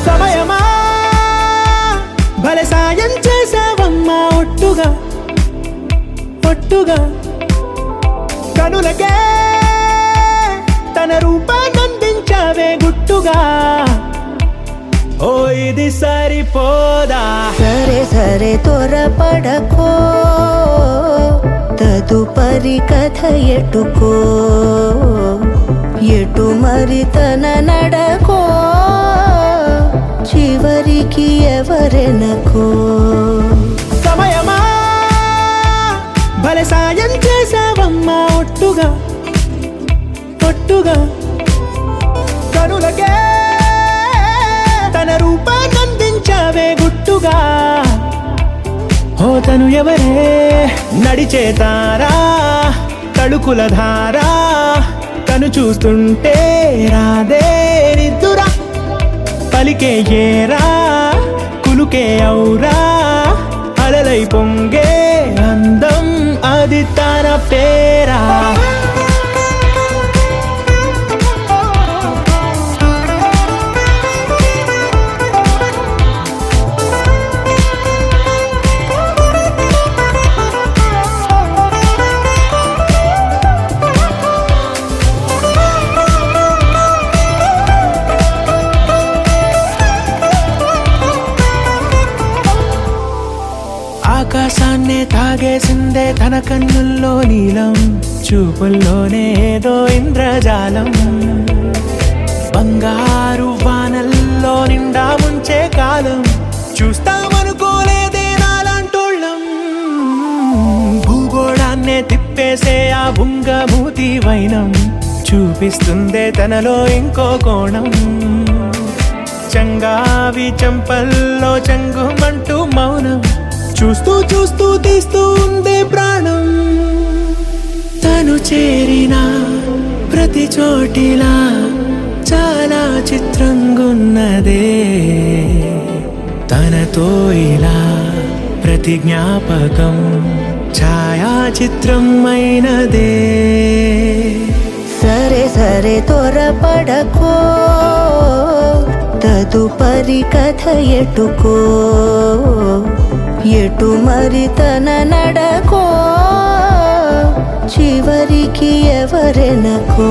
సమయమా భలే సాయం చేసావమ్మా ఒట్టుగా ఒట్టుగా కనులకే తన రూపాన్నందించావే గుట్టుగా ఓ ఇది సరిపోదా సరే సరే త్వరపడకో తదుపరి కథ ఎటుకో ఎటు మరి తన నడకో చివరికి ఎవరెనకో సమయమా భలే సాయం చేసావమ్మా ఒట్టుగా ఒట్టుగా కనులకే తన రూపాన్నందించావే గుట్టుగా ఓ తను ఎవరే నడిచే తారా తళుకుల ధారా తను చూస్తుంటే రాదే నిద్దురా పలికే ఏరా కులుకే ఔరా అలలై పొంగే అందం అది తన పేరా ఆకాశాన్నే తాగేసిందే తన కన్నుల్లో నీలం చూపుల్లోనే ఏదో ఇంద్రజాలం బంగారు వానల్లో నిండా ముంచే కాలం చూస్తామనుకోలేదే నాలాంటోళ్ళం భూగోళాన్నే తిప్పేసే ఆ బుంగమూతి వైనం చూపిస్తుందే తనలో ఇంకో కోణం చంగావి చంపల్లో చంగుమంటూ మౌనం చూస్తూ చూస్తూ తీస్తూ ఉందే ప్రాణం తను చేరిన ప్రతి చోటిలా చాలా చిత్రంగున్నదే తనతో ఇలా ప్రతి జ్ఞాపకం ఛాయాచిత్రం అయినదే సరే సరే త్వరపడకో తదుపరి కథ ఎటుకో ఎటు మరి తన నడకో చివరికి ఎవరెనకో